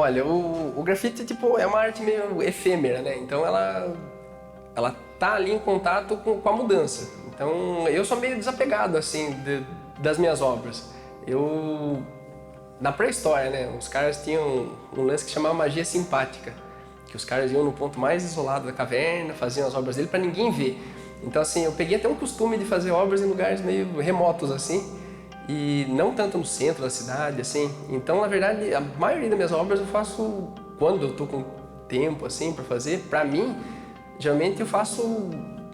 Olha, o grafite, tipo, é uma arte meio efêmera, né? Então ela tá ali em contato com a mudança. Então eu sou meio desapegado, assim, das minhas obras. Na pré-história, né? Os caras tinham um lance que chamava magia simpática, que os caras iam no ponto mais isolado da caverna, faziam as obras dele para ninguém ver. Então, assim, eu peguei até um costume de fazer obras em lugares meio remotos, assim, e não tanto no centro da cidade, assim. Então, na verdade, a maioria das minhas obras eu faço quando eu tô com tempo, assim, para fazer. Para mim, geralmente eu faço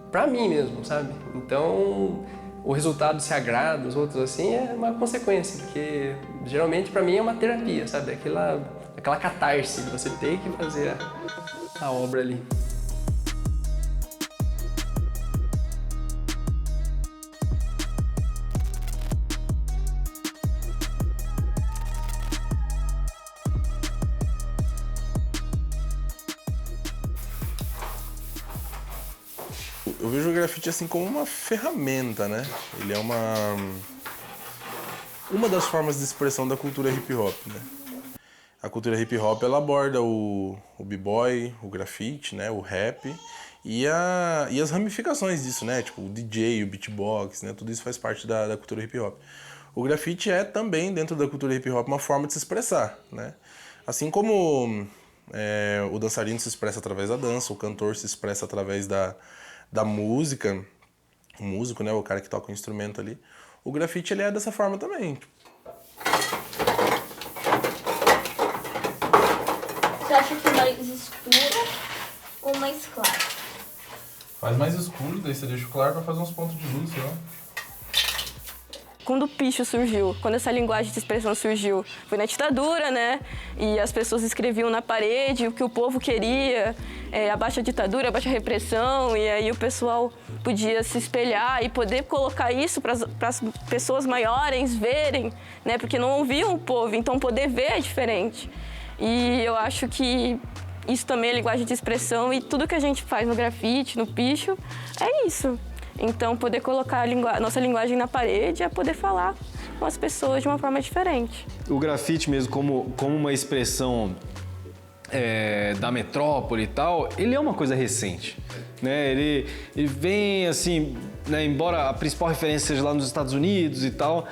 para mim mesmo, sabe? Então, o resultado se agrada os outros, assim, é uma consequência, porque geralmente para mim é uma terapia, sabe? Aquela catarse de você ter que fazer a obra ali. Eu vejo o grafite assim como uma ferramenta, né? Ele é uma das formas de expressão da cultura hip hop, né? A cultura hip hop ela aborda o b-boy, o grafite, né? O rap e as ramificações disso, né? Tipo o DJ, o beatbox, né? Tudo isso faz parte da cultura hip hop. O grafite é também, dentro da cultura hip hop, uma forma de se expressar, né? Assim como o dançarino se expressa através da dança, o cantor se expressa através da música, o músico, né, o cara que toca o instrumento ali. O grafite ele é dessa forma também. Você acha que mais escura ou mais clara? Faz mais escuro, daí você deixa claro pra fazer uns pontos de luz, sei lá. Quando o picho surgiu, quando essa linguagem de expressão surgiu, foi na ditadura, né? E as pessoas escreviam na parede o que o povo queria, abaixo a ditadura, abaixo a repressão, e aí o pessoal podia se espelhar e poder colocar isso para as pessoas maiores verem, né? Porque não ouviam o povo, então poder ver é diferente. E eu acho que isso também é linguagem de expressão e tudo que a gente faz no grafite, no picho, é isso. Então, poder colocar a nossa linguagem na parede é poder falar com as pessoas de uma forma diferente. O grafite mesmo, como uma expressão da metrópole e tal, ele é uma coisa recente, né? Ele vem assim, né? Embora a principal referência seja lá nos Estados Unidos e tal,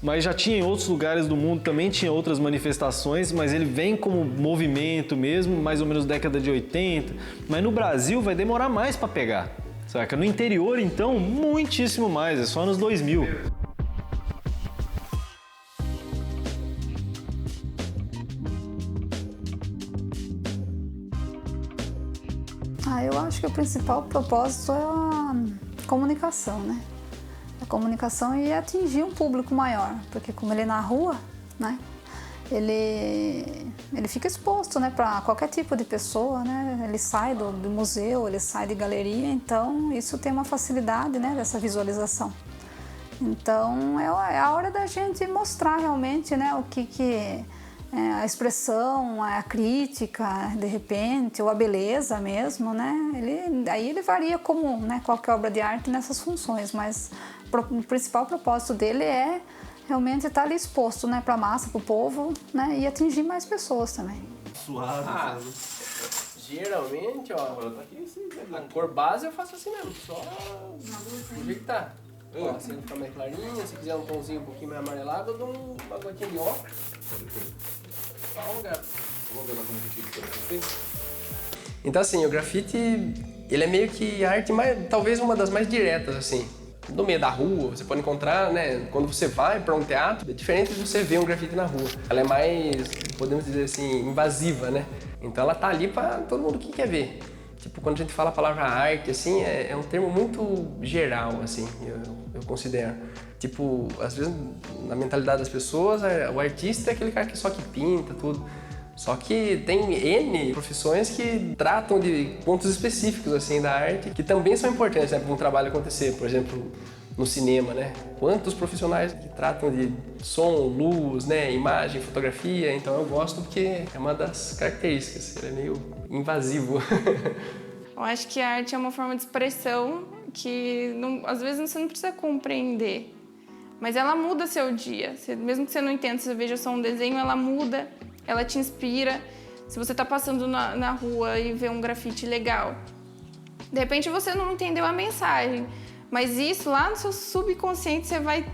mas já tinha em outros lugares do mundo, também tinha outras manifestações, mas ele vem como movimento mesmo, mais ou menos década de 80, mas no Brasil vai demorar mais para pegar. Saca? No interior, então, muitíssimo mais, é só nos 2000. Eu acho que o principal propósito é a comunicação, né? A comunicação e atingir um público maior, porque como ele é na rua, né? Ele fica exposto, né, para qualquer tipo de pessoa, né? Ele sai do museu, ele sai de galeria, então isso tem uma facilidade, né, dessa visualização. Então é a hora da gente mostrar realmente, né, o que a expressão, a crítica, de repente, ou a beleza mesmo, né? Aí ele varia como, né, qualquer obra de arte nessas funções, mas o principal propósito dele é realmente estar ali exposto, né, para a massa, para o povo, né, e atingir mais pessoas também. Suave. Geralmente, ó, a cor base eu faço assim mesmo, só do jeito que tá. Ó, se ele ficar mais clarinho, se quiser um tomzinho um pouquinho mais amarelado, eu dou uma gotinha de óculos. Então assim, o grafite, ele é meio que a arte talvez uma das mais diretas, assim. No meio da rua, você pode encontrar, né, quando você vai para um teatro, é diferente de você ver um grafite na rua. Ela é mais, podemos dizer assim, invasiva, né? Então ela tá ali para todo mundo que quer ver. Tipo, quando a gente fala a palavra arte, assim, é um termo muito geral, assim, eu considero. Tipo, às vezes, na mentalidade das pessoas, o artista é aquele cara que só que pinta, tudo. Só que tem N profissões que tratam de pontos específicos, assim, da arte, que também são importantes, né, para um trabalho acontecer. Por exemplo, no cinema, né? Quantos profissionais que tratam de som, luz, né, imagem, fotografia. Então eu gosto porque é uma das características, ele é meio invasivo. Eu acho que a arte é uma forma de expressão que às vezes você não precisa compreender, mas ela muda seu dia. Mesmo que você não entenda, você veja só um desenho, ela muda ela te inspira. Se você tá passando na rua e vê um grafite legal, de repente você não entendeu a mensagem, mas isso lá no seu subconsciente você vai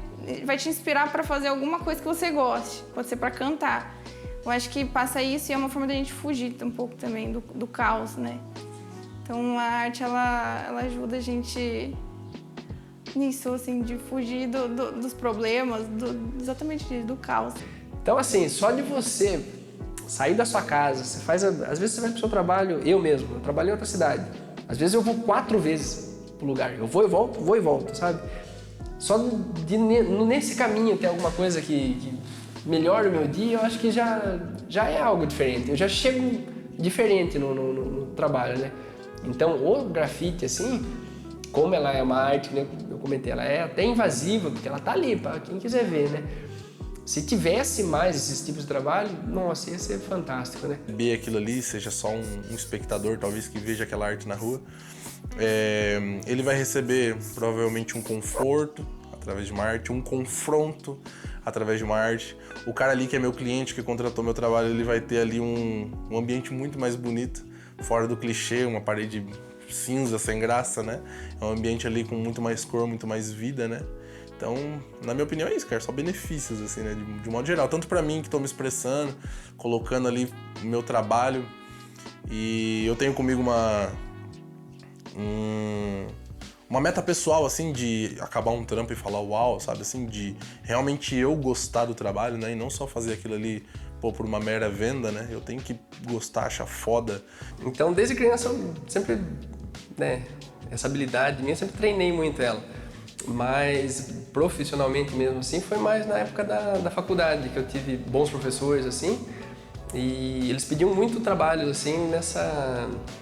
te inspirar para fazer alguma coisa que você goste, pode ser para cantar. Eu acho que passa isso e é uma forma da gente fugir um pouco também do caos, né? Então a arte ela ajuda a gente nisso, assim, de fugir dos problemas, exatamente do caos. Então, assim, só de você sair da sua casa, você faz, às vezes você vai pro seu trabalho, eu trabalho em outra cidade. Às vezes eu vou 4 vezes pro lugar, eu vou e volto, sabe? Só nesse caminho ter alguma coisa que melhora o meu dia, eu acho que já é algo diferente. Eu já chego diferente no trabalho, né? Então, o grafite, assim, como ela é uma arte, né, eu comentei, ela é até invasiva, porque ela tá ali para quem quiser ver, né? Se tivesse mais esses tipos de trabalho, nossa, ia ser fantástico, né? Ver aquilo ali, seja só um espectador, talvez, que veja aquela arte na rua, ele vai receber provavelmente um conforto através de uma arte, um confronto através de uma arte. O cara ali que é meu cliente, que contratou meu trabalho, ele vai ter ali um ambiente muito mais bonito, fora do clichê, uma parede cinza, sem graça, né? É um ambiente ali com muito mais cor, muito mais vida, né? Então, na minha opinião, é isso, cara. Só benefícios, assim, né? De modo geral. Tanto pra mim, que tô me expressando, colocando ali o meu trabalho. E eu tenho comigo uma meta pessoal, assim, de acabar um trampo e falar uau, sabe? Assim, de realmente eu gostar do trabalho, né? E não só fazer aquilo ali, pô, por uma mera venda, né? Eu tenho que gostar, achar foda. Então, desde criança, eu sempre, né? Essa habilidade minha, eu sempre treinei muito ela. Mas profissionalmente mesmo assim foi mais na época da faculdade, que eu tive bons professores assim, e eles pediam muito trabalho assim nessa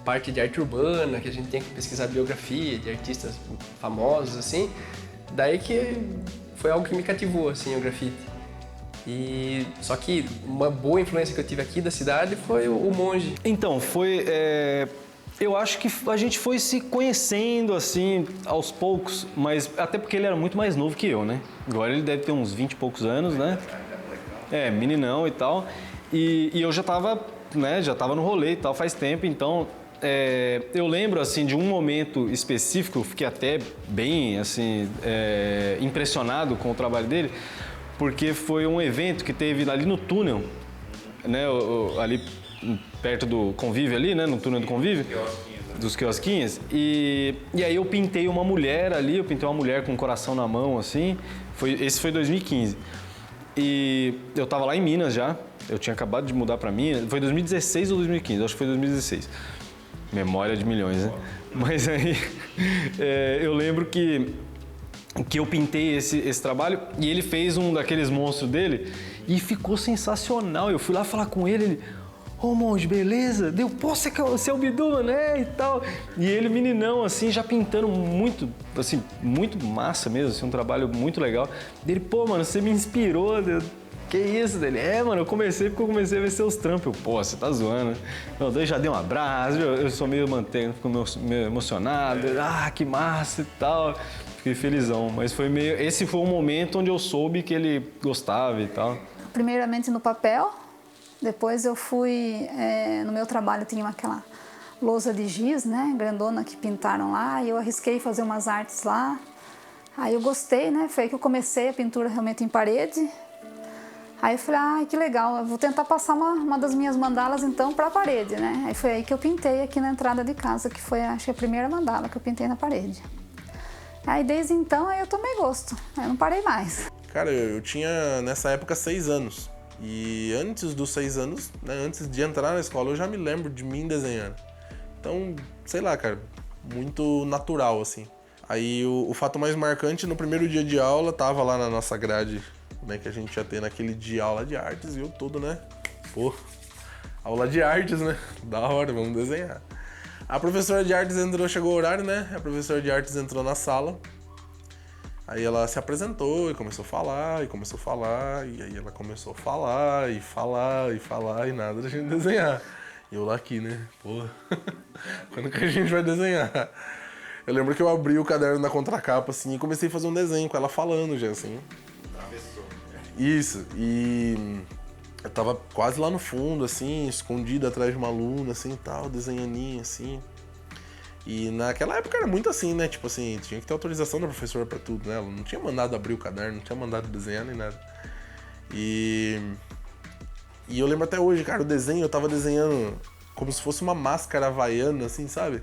parte de arte urbana, que a gente tem que pesquisar biografia de artistas famosos assim. Daí que foi algo que me cativou assim o grafite. E só que uma boa influência que eu tive aqui da cidade foi o Monge. Então, eu acho que a gente foi se conhecendo, assim, aos poucos, mas até porque ele era muito mais novo que eu, né? Agora ele deve ter uns 20 e poucos anos, né? Meninão e tal. E eu já tava, né, no rolê e tal faz tempo, então eu lembro, assim, de um momento específico, eu fiquei até bem, assim, impressionado com o trabalho dele, porque foi um evento que teve ali no túnel, né, ali perto do Convívio ali, né, no túnel do Convívio, dos quiosquinhos, e aí eu pintei uma mulher ali, com o coração na mão, assim, esse foi 2015, e eu tava lá em Minas já, eu tinha acabado de mudar pra Minas, foi 2016 ou 2015, acho que foi 2016, memória de milhões, né, mas aí eu lembro que eu pintei esse trabalho e ele fez um daqueles monstros dele e ficou sensacional, eu fui lá falar com ele, ô Monge, beleza? Deu, pô, você é o Bidu, né? E tal. E ele, meninão, assim, já pintando muito, assim, muito massa mesmo, assim, um trabalho muito legal. Dele, pô, mano, você me inspirou. Que isso, dele? Mano, eu comecei porque eu comecei a ver seus trampos. Eu, pô, você tá zoando. Não, daí já dei um abraço, eu sou meio mantendo, fico meio emocionado. Que massa e tal. Fiquei felizão, mas esse foi o momento onde eu soube que ele gostava e tal. Primeiramente no papel. Depois eu fui, no meu trabalho tinha aquela lousa de giz, né, grandona que pintaram lá, e eu arrisquei fazer umas artes lá. Aí eu gostei, né, foi aí que eu comecei a pintura realmente em parede. Aí eu falei, que legal, eu vou tentar passar uma das minhas mandalas então para a parede, né. Aí foi aí que eu pintei aqui na entrada de casa, que foi, acho que a primeira mandala que eu pintei na parede. Aí desde então aí eu tomei gosto, eu não parei mais. Cara, eu tinha nessa época 6 anos. E antes dos 6 anos, né, antes de entrar na escola, eu já me lembro de mim desenhando. Então, sei lá, cara, muito natural, assim. Aí o fato mais marcante, no primeiro dia de aula, tava lá na nossa grade, né, que a gente ia ter naquele dia aula de artes, e eu todo, né, pô, aula de artes, né, da hora, vamos desenhar. A professora de artes chegou o horário, né, a professora de artes entrou na sala. Aí ela se apresentou e começou a falar, e aí ela começou a falar, e nada da gente desenhar. E eu lá aqui, né? Pô, quando que a gente vai desenhar? Eu lembro que eu abri o caderno na contracapa, assim, e comecei a fazer um desenho com ela falando já, assim. Isso, e eu tava quase lá no fundo, assim, escondido atrás de uma aluna, assim, tal, desenhaninho, assim. E naquela época era muito assim, né? Tipo assim, tinha que ter autorização da professora pra tudo, né? Ela não tinha mandado abrir o caderno, não tinha mandado desenhar nem nada. E eu lembro até hoje, cara, o desenho, eu tava desenhando como se fosse uma máscara havaiana, assim, sabe?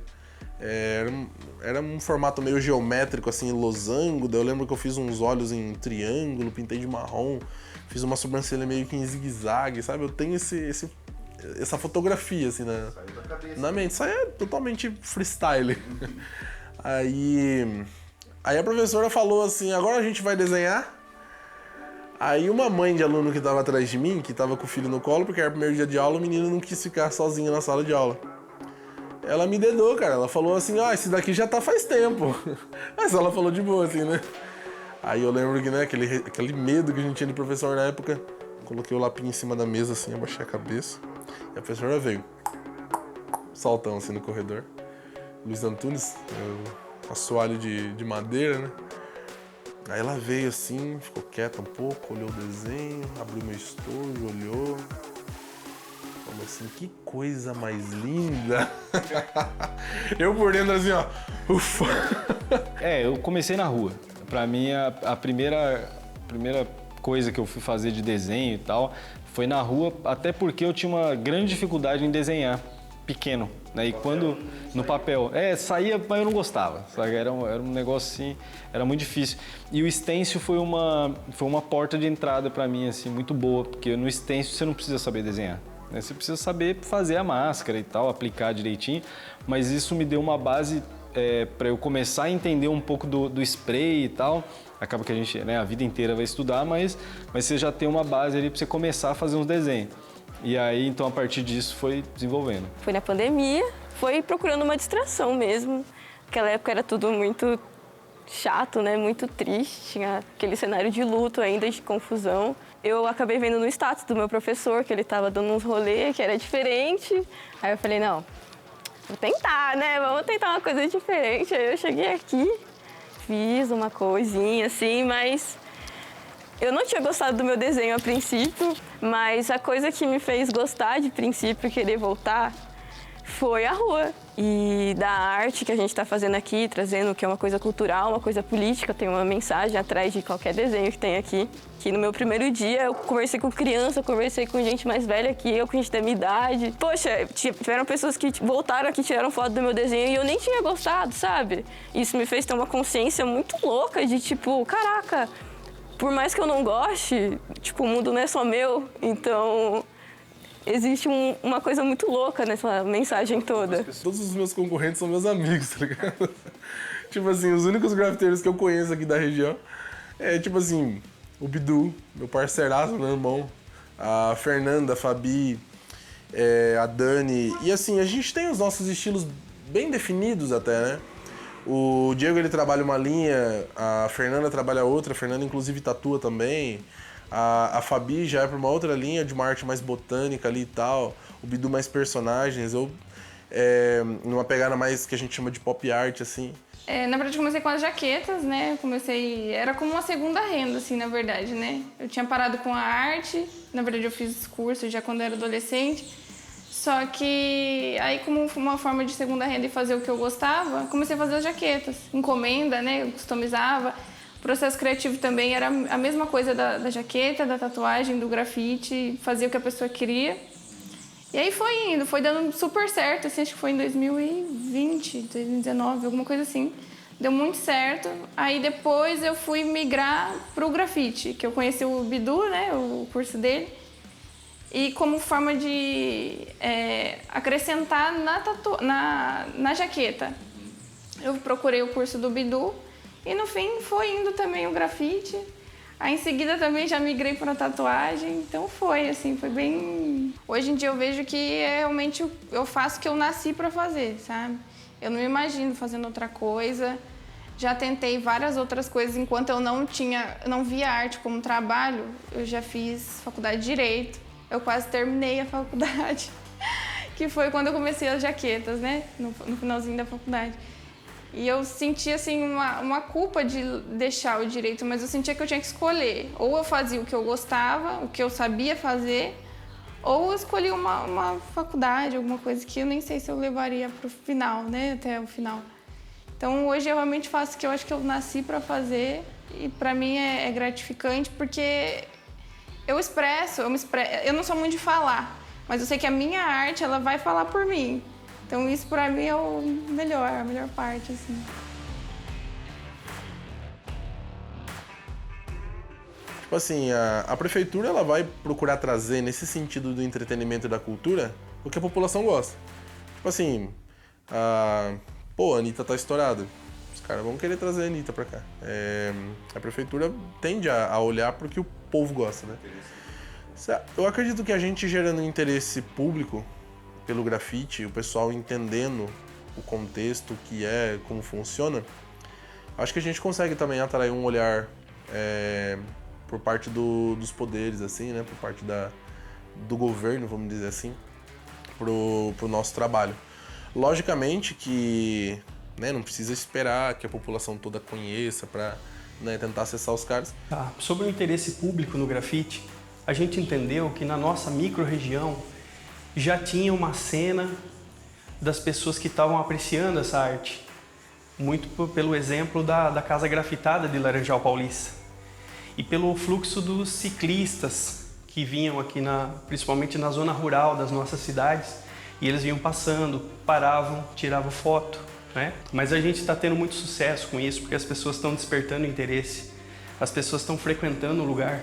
Era um formato meio geométrico, assim, losango. Daí eu lembro que eu fiz uns olhos em triângulo, pintei de marrom, fiz uma sobrancelha meio que em zigue-zague, sabe? Eu tenho essa fotografia, assim, na mente. Isso aí é totalmente freestyle. Aí a professora falou assim, agora a gente vai desenhar. Aí uma mãe de aluno que tava atrás de mim, que tava com o filho no colo, porque era o primeiro dia de aula, o menino não quis ficar sozinho na sala de aula. Ela me dedou, cara. Ela falou assim, esse daqui já tá faz tempo. Mas ela falou de boa, assim, né? Aí eu lembro que, né, aquele medo que a gente tinha de professor na época, coloquei o lápis em cima da mesa, assim, abaixei a cabeça. E a professora veio. Saltão, assim, no corredor. Luiz Antunes, assoalho de madeira, né? Aí ela veio assim, ficou quieta um pouco, olhou o desenho, abriu meu estojo, olhou. Falou assim, que coisa mais linda. Eu por dentro assim, ó, ufa. Eu comecei na rua. Pra mim, a primeira coisa que eu fui fazer de desenho e tal foi na rua, até porque eu tinha uma grande dificuldade em desenhar pequeno, né? E quando no papel, saía, mas eu não gostava, sabe? Era um negócio assim, era muito difícil. E o stencil foi uma porta de entrada pra mim, assim, muito boa, porque no stencil você não precisa saber desenhar, né? Você precisa saber fazer a máscara e tal, aplicar direitinho, mas isso me deu uma base para eu começar a entender um pouco do spray e tal. Acaba que a gente, né, a vida inteira vai estudar, mas você já tem uma base ali para você começar a fazer uns desenhos. E aí, então, a partir disso, foi desenvolvendo. Foi na pandemia, foi procurando uma distração mesmo. Naquela época era tudo muito chato, né? Muito triste, tinha aquele cenário de luto ainda, de confusão. Eu acabei vendo no status do meu professor que ele estava dando uns rolês, que era diferente. Aí eu falei, não, vou tentar, né? Vamos tentar uma coisa diferente. Aí eu cheguei aqui, fiz uma coisinha assim, mas eu não tinha gostado do meu desenho a princípio, mas a coisa que me fez gostar de princípio e querer voltar foi a rua. E da arte que a gente está fazendo aqui, trazendo que é uma coisa cultural, uma coisa política, tem uma mensagem atrás de qualquer desenho que tem aqui. Que no meu primeiro dia eu conversei com criança, conversei com gente mais velha que eu, com gente da minha idade. Poxa, tiveram pessoas que voltaram aqui, tiraram foto do meu desenho e eu nem tinha gostado, sabe? Isso me fez ter uma consciência muito louca de tipo, caraca, por mais que eu não goste, tipo, o mundo não é só meu, então existe uma coisa muito louca nessa mensagem toda. Todos os meus concorrentes são meus amigos, tá ligado? Tipo assim, os únicos grafiteiros que eu conheço aqui da região tipo assim, o Bidu, meu parceiraço, meu irmão, a Fernanda, a Fabi, a Dani. E assim, a gente tem os nossos estilos bem definidos até, né? O Diego, ele trabalha uma linha, a Fernanda trabalha outra, a Fernanda inclusive tatua também. A Fabi já é para uma outra linha, de uma arte mais botânica ali e tal. O Bidu mais personagens. Eu, numa pegada mais que a gente chama de pop art, assim. Na verdade, eu comecei com as jaquetas, né? Era como uma segunda renda, assim, na verdade, né? Eu tinha parado com a arte. Na verdade, eu fiz curso já quando eu era adolescente. Só que aí, como uma forma de segunda renda e fazer o que eu gostava, comecei a fazer as jaquetas. Encomenda, né? Eu customizava. O processo criativo também era a mesma coisa da jaqueta, da tatuagem, do grafite, fazia o que a pessoa queria. E aí foi indo, foi dando super certo, assim, acho que foi em 2020, 2019, alguma coisa assim. Deu muito certo. Aí depois eu fui migrar pro grafite, que eu conheci o Bidu, né, o curso dele. E como forma de acrescentar na jaqueta. Eu procurei o curso do Bidu. E no fim foi indo também o grafite. Aí em seguida também já migrei para a tatuagem. Então foi assim, foi bem... Hoje em dia eu vejo que realmente eu faço o que eu nasci para fazer, sabe? Eu não me imagino fazendo outra coisa. Já tentei várias outras coisas enquanto eu não via arte como trabalho. Eu já fiz faculdade de Direito. Eu quase terminei a faculdade. Que foi quando eu comecei as jaquetas, né? No finalzinho da faculdade. E eu sentia, assim, uma culpa de deixar o direito, mas eu sentia que eu tinha que escolher. Ou eu fazia o que eu gostava, o que eu sabia fazer, Ou eu escolhi uma faculdade, alguma coisa que eu nem sei se eu levaria pro final, né? Até o final. Então hoje eu realmente faço o que eu acho que eu nasci para fazer e para mim é gratificante porque eu não sou muito de falar, mas eu sei que a minha arte ela vai falar por mim. Então isso para mim é a melhor parte assim. Tipo assim, a prefeitura ela vai procurar trazer nesse sentido do entretenimento e da cultura o que a população gosta. Tipo assim, a Anitta tá estourada. Os caras vão querer trazer a Anitta pra cá. A prefeitura tende a olhar pro que o povo gosta, né? Eu acredito que a gente gerando interesse público pelo grafite, o pessoal entendendo o contexto, o que é, como funciona, acho que a gente consegue também atrair um olhar por parte dos poderes, assim, né? Por parte do governo, vamos dizer assim, pro nosso trabalho. Logicamente que não precisa esperar que a população toda conheça para tentar acessar os caras. Sobre o interesse público no grafite, a gente entendeu que na nossa micro-região já tinha uma cena das pessoas que estavam apreciando essa arte. Muito pelo exemplo da Casa Grafitada de Laranjal Paulista. E pelo fluxo dos ciclistas que vinham aqui, principalmente na zona rural das nossas cidades, e eles vinham passando, paravam, tiravam foto, né? Mas a gente está tendo muito sucesso com isso, porque as pessoas estão despertando interesse, as pessoas estão frequentando o lugar.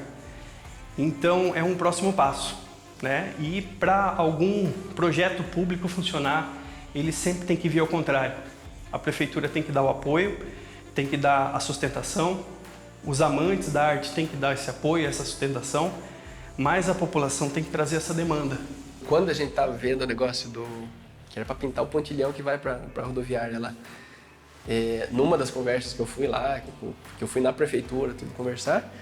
Então é um próximo passo, né? E para algum projeto público funcionar, ele sempre tem que vir ao contrário. A prefeitura tem que dar o apoio, tem que dar a sustentação, os amantes da arte têm que dar esse apoio, essa sustentação, mas a população tem que trazer essa demanda. Quando a gente tava vendo o negócio que era para pintar o pontilhão que vai para a rodoviária lá, numa das conversas que eu fui lá, que eu fui na prefeitura, tudo conversar,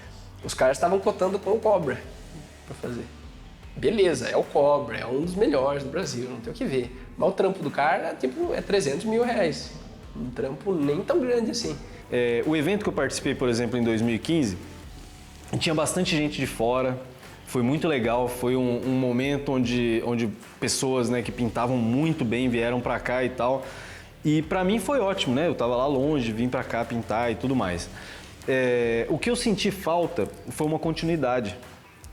os caras estavam cotando com o Cobra para fazer. Beleza, é o Cobra, é um dos melhores do Brasil, não tem o que ver. Mas o trampo do cara é 300 mil reais. Um trampo nem tão grande assim. O evento que eu participei, por exemplo, em 2015, tinha bastante gente de fora. Foi muito legal, foi um momento onde pessoas, né, que pintavam muito bem vieram pra cá e tal. E pra mim foi ótimo, né? Eu tava lá longe, vim pra cá pintar e tudo mais. O que eu senti falta foi uma continuidade,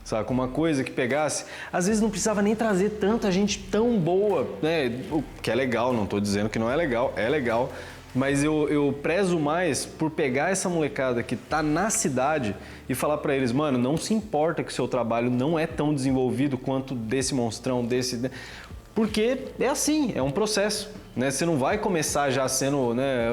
sabe? Uma coisa que pegasse... Às vezes não precisava nem trazer tanta gente tão boa, né? O que é legal, não tô dizendo que não é legal, é legal. Mas eu prezo mais por pegar essa molecada que tá na cidade e falar pra eles, mano, não se importa que o seu trabalho não é tão desenvolvido quanto desse monstrão, desse... Porque é assim, é um processo, né? Você não vai começar já sendo, né,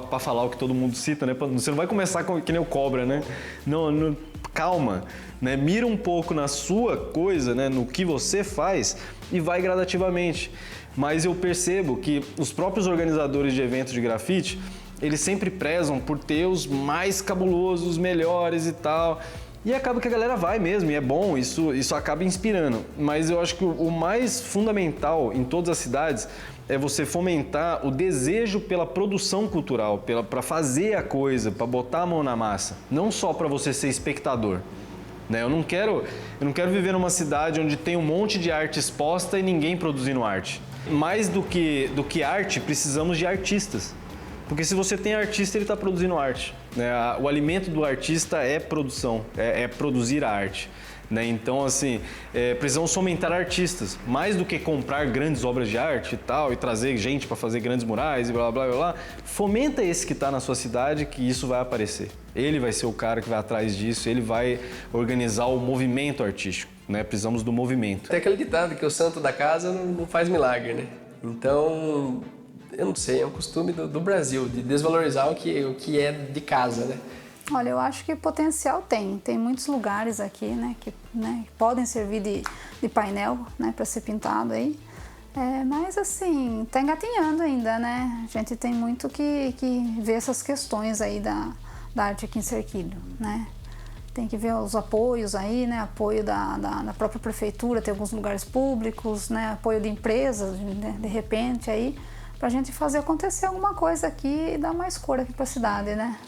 pra falar o que todo mundo cita, né? Você não vai começar que nem o Cobra, né? Não, calma, né? Mira um pouco na sua coisa, né? No que você faz e vai gradativamente. Mas eu percebo que os próprios organizadores de eventos de grafite, eles sempre prezam por ter os mais cabulosos, os melhores e tal. E acaba que a galera vai mesmo, e é bom, isso acaba inspirando. Mas eu acho que o mais fundamental em todas as cidades é você fomentar o desejo pela produção cultural, para fazer a coisa, para botar a mão na massa. Não só para você ser espectador. Né? Eu não quero viver numa cidade onde tem um monte de arte exposta e ninguém produzindo arte. Mais do que arte, precisamos de artistas. Porque se você tem artista, ele está produzindo arte. Né? O alimento do artista é produção, é produzir a arte. Né? Então, assim, precisamos fomentar artistas. Mais do que comprar grandes obras de arte e tal, e trazer gente para fazer grandes murais e blá, blá, blá, blá. Fomenta esse que está na sua cidade, que isso vai aparecer. Ele vai ser o cara que vai atrás disso, ele vai organizar o movimento artístico. Né? Precisamos do movimento. Tem aquele ditado que o santo da casa não faz milagre, né? Então, eu não sei, é um costume do Brasil, de desvalorizar o que é de casa, né? Olha, eu acho que potencial tem. Tem muitos lugares aqui, né, que podem servir de painel, né, para ser pintado aí. Mas assim, tá engatinhando ainda, né? A gente tem muito que ver essas questões aí da arte aqui em Cerquilho, né? Tem que ver os apoios aí, né? Apoio da própria prefeitura, tem alguns lugares públicos, né? Apoio de empresas, de repente aí, pra gente fazer acontecer alguma coisa aqui e dar mais cor aqui pra cidade, né?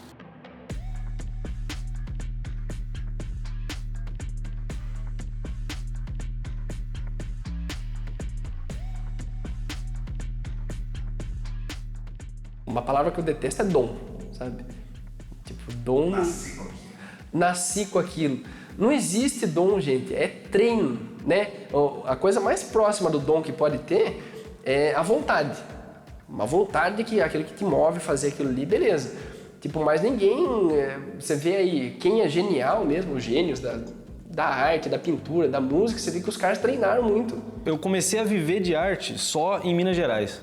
Uma palavra que eu detesto é dom, sabe? Tipo, dom... Nasci com aquilo. Não existe dom, gente, é treino, né? A coisa mais próxima do dom que pode ter é a vontade. Uma vontade que aquilo que te move a fazer aquilo ali, beleza. Tipo, mas ninguém... Você vê aí, quem é genial mesmo, os gênios da arte, da pintura, da música, você vê que os caras treinaram muito. Eu comecei a viver de arte só em Minas Gerais.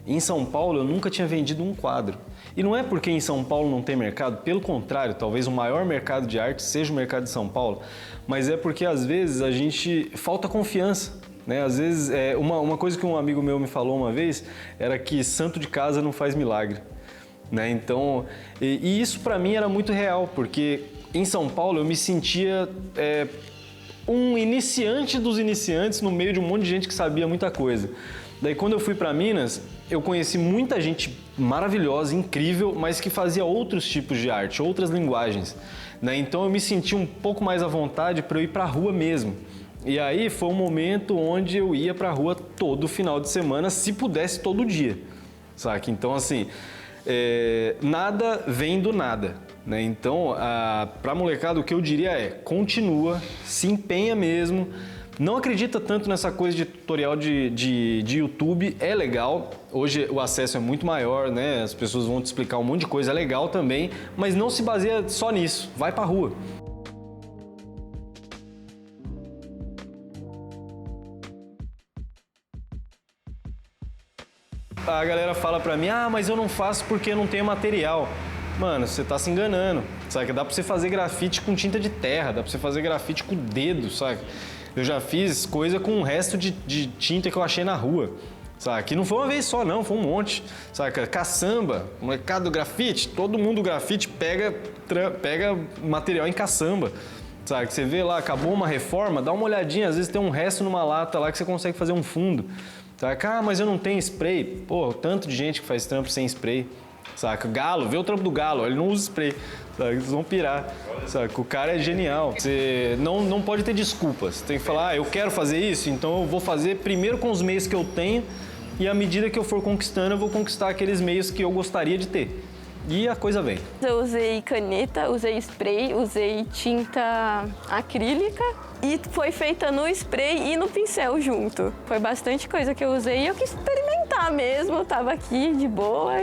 Em São Paulo, eu nunca tinha vendido um quadro. E não é porque em São Paulo não tem mercado, pelo contrário, talvez o maior mercado de arte seja o mercado de São Paulo, mas é porque às vezes a gente falta confiança, né? Às vezes, uma coisa que um amigo meu me falou uma vez era que santo de casa não faz milagre, né? Então, e isso para mim era muito real, porque em São Paulo eu me sentia um iniciante dos iniciantes no meio de um monte de gente que sabia muita coisa. Daí quando eu fui para Minas, eu conheci muita gente maravilhosa, incrível, mas que fazia outros tipos de arte, outras linguagens, né? Então eu me senti um pouco mais à vontade para eu ir para a rua mesmo. E aí foi um momento onde eu ia para a rua todo final de semana, se pudesse todo dia, saca? Então assim, nada vem do nada, né? Então para a molecada o que eu diria é, continua, se empenha mesmo. Não acredita tanto nessa coisa de tutorial de YouTube, é legal, hoje o acesso é muito maior, né? As pessoas vão te explicar um monte de coisa, é legal também, mas não se baseia só nisso, vai pra rua. A galera fala pra mim, mas eu não faço porque eu não tenho material. Mano, você tá se enganando, sabe? Dá pra você fazer grafite com tinta de terra, dá pra você fazer grafite com o dedo, sabe? Eu já fiz coisa com o resto de tinta que eu achei na rua, sabe? Que não foi uma vez só, não, foi um monte, sabe? Caçamba, molecada do grafite, todo mundo do grafite pega material em caçamba, sabe? Que você vê lá, acabou uma reforma, dá uma olhadinha, às vezes tem um resto numa lata lá que você consegue fazer um fundo, sabe? Mas eu não tenho spray. Pô, tanto de gente que faz trampo sem spray, saca? Galo, vê o trampo do Galo, ele não usa spray. Sabe? Vocês vão pirar, sabe? O cara é genial. Você não pode ter desculpas. Você tem que falar, eu quero fazer isso, então eu vou fazer primeiro com os meios que eu tenho e à medida que eu for conquistando, eu vou conquistar aqueles meios que eu gostaria de ter. E a coisa vem. Eu usei caneta, usei spray, usei tinta acrílica e foi feita no spray e no pincel junto. Foi bastante coisa que eu usei e eu quis experimentar mesmo. Eu tava aqui de boa.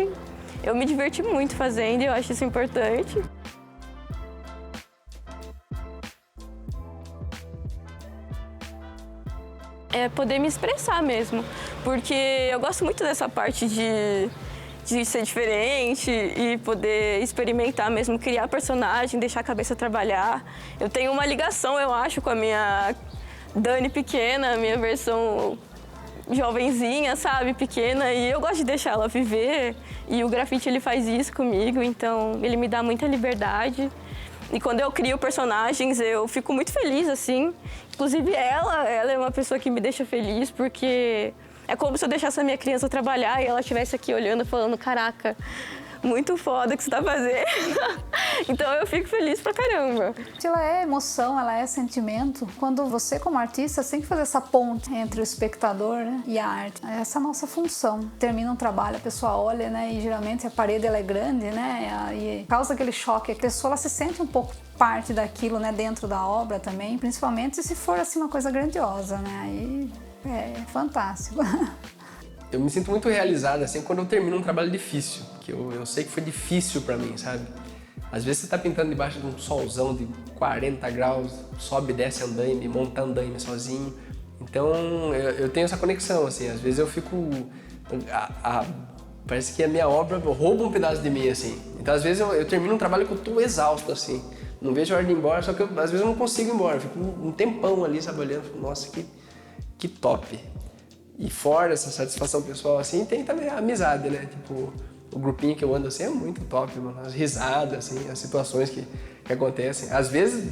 Eu me diverti muito fazendo e eu acho isso importante. É poder me expressar mesmo, porque eu gosto muito dessa parte de ser diferente e poder experimentar mesmo, criar personagem, deixar a cabeça trabalhar. Eu tenho uma ligação, eu acho, com a minha Dani pequena, a minha versão jovenzinha, sabe, pequena, e eu gosto de deixar ela viver, e o grafite ele faz isso comigo, então ele me dá muita liberdade. E quando eu crio personagens, eu fico muito feliz, assim. Inclusive ela é uma pessoa que me deixa feliz, porque é como se eu deixasse a minha criança trabalhar e ela estivesse aqui olhando, falando, caraca, muito foda que você tá fazendo. Então eu fico feliz pra caramba. Ela é emoção, ela é sentimento. Quando você, como artista, você tem que fazer essa ponte entre o espectador, né, e a arte. Essa é a nossa função. Termina um trabalho, a pessoa olha, né, e geralmente a parede ela é grande, né, e causa aquele choque. A pessoa ela se sente um pouco parte daquilo, né, dentro da obra também, principalmente se for assim uma coisa grandiosa, né, aí é fantástico. Eu me sinto muito realizado assim quando eu termino um trabalho difícil, que eu sei que foi difícil pra mim, sabe? Às vezes você tá pintando debaixo de um solzão de 40 graus, sobe e desce andaime, monta andaime sozinho. Então eu tenho essa conexão, assim, às vezes eu fico... parece que a minha obra rouba um pedaço de mim, assim. Então às vezes eu termino um trabalho que eu tô exausto, assim. Não vejo a hora de ir embora, só que às vezes eu não consigo ir embora. Fico um tempão ali, sabe, olhando, fico, nossa, que top. E fora essa satisfação pessoal, assim, tem também a amizade, né? Tipo, o grupinho que eu ando assim é muito top, mano. As risadas, assim, as situações que acontecem. Às vezes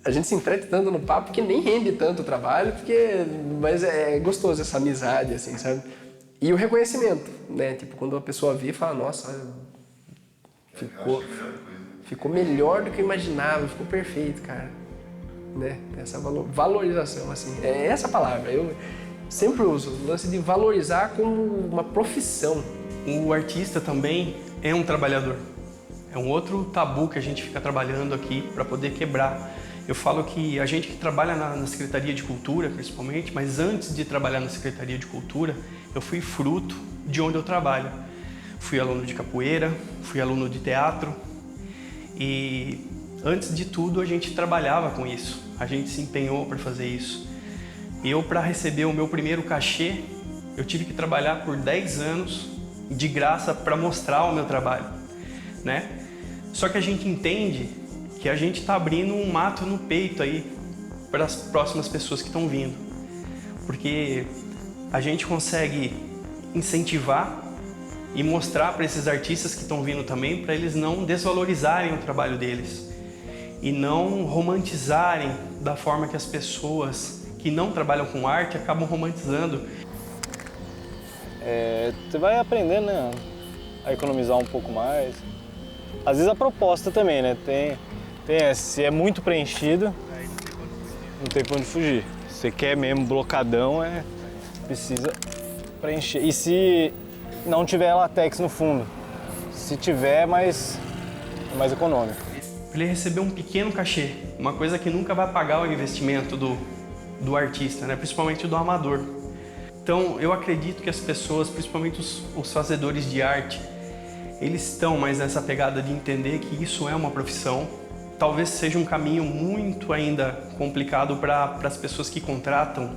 a gente se entrete tanto no papo que nem rende tanto o trabalho, mas é gostoso essa amizade, assim, sabe? E o reconhecimento, né? Tipo, quando a pessoa vê e fala, nossa, ficou melhor do que eu imaginava, ficou perfeito, cara. Né? Essa valorização, assim, é essa palavra. Eu sempre uso o lance de valorizar como uma profissão, o artista também é um trabalhador. É um outro tabu que a gente fica trabalhando aqui para poder quebrar. Eu falo que a gente que trabalha na Secretaria de Cultura, principalmente, mas antes de trabalhar na Secretaria de Cultura, eu fui fruto de onde eu trabalho. Fui aluno de capoeira, fui aluno de teatro e antes de tudo a gente trabalhava com isso. A gente se empenhou para fazer isso. Eu, para receber o meu primeiro cachê, eu tive que trabalhar por 10 anos de graça para mostrar o meu trabalho, né? Só que a gente entende que a gente está abrindo um mato no peito aí para as próximas pessoas que estão vindo. Porque a gente consegue incentivar e mostrar para esses artistas que estão vindo também, para eles não desvalorizarem o trabalho deles e não romantizarem da forma que as pessoas que não trabalham com arte acabam romantizando. Você vai aprendendo, né, a economizar um pouco mais. Às vezes a proposta também, né? Se é muito preenchido, não tem pra onde fugir. Se você quer mesmo blocadão, precisa preencher. E se não tiver latex no fundo? Se tiver, é mais econômico. Ele recebeu um pequeno cachê, uma coisa que nunca vai pagar o investimento do artista, né? Principalmente do amador. Então, eu acredito que as pessoas, principalmente os fazedores de arte, eles estão mais nessa pegada de entender que isso é uma profissão. Talvez seja um caminho muito ainda complicado para as pessoas que contratam,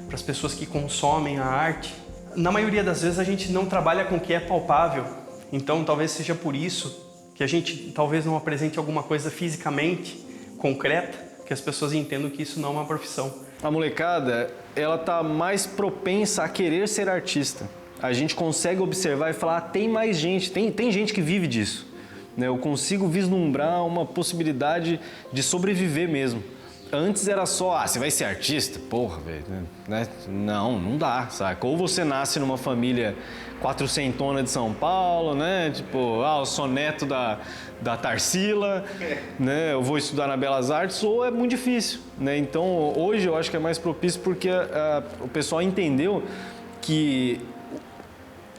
para as pessoas que consomem a arte. Na maioria das vezes a gente não trabalha com o que é palpável, então talvez seja por isso que a gente talvez não apresente alguma coisa fisicamente concreta, que as pessoas entendam que isso não é uma profissão. A molecada, ela tá mais propensa a querer ser artista. A gente consegue observar e falar, tem mais gente, tem gente que vive disso. Eu consigo vislumbrar uma possibilidade de sobreviver mesmo. Antes era só, você vai ser artista? Porra, velho, né? Não dá, saca? Ou você nasce numa família quatrocentona de São Paulo, né? Tipo, eu sou neto da Tarsila, né? Eu vou estudar na Belas Artes, ou é muito difícil, né? Então, hoje eu acho que é mais propício porque o pessoal entendeu que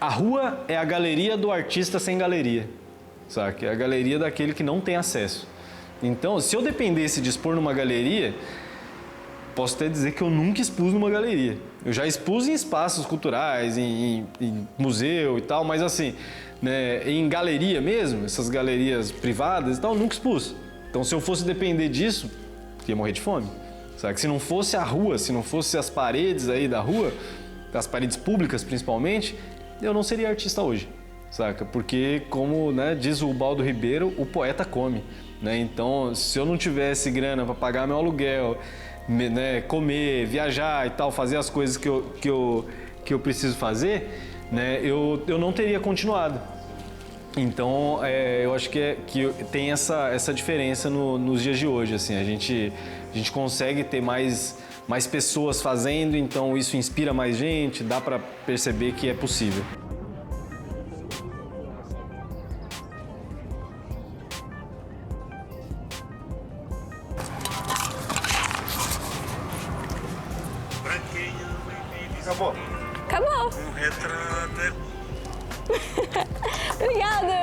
a rua é a galeria do artista sem galeria. Sabe? É a galeria daquele que não tem acesso. Então, se eu dependesse de expor numa galeria, posso até dizer que eu nunca expus numa galeria. Eu já expus em espaços culturais, em museu e tal, mas assim, né, em galeria mesmo, essas galerias privadas e tal, eu nunca expus. Então, se eu fosse depender disso, eu ia morrer de fome. Sabe? Se não fosse a rua, se não fosse as paredes aí da rua, as paredes públicas principalmente, eu não seria artista hoje. Saca? Porque, como, né, diz o Baldo Ribeiro, o poeta come, né? Então, se eu não tivesse grana para pagar meu aluguel, né, comer, viajar e tal, fazer as coisas que eu preciso fazer, né, eu não teria continuado. Então, eu acho que tem essa diferença nos dias de hoje, assim, a gente consegue ter mais pessoas fazendo, então isso inspira mais gente, dá para perceber que é possível. Acabou. Um retrato. Obrigada!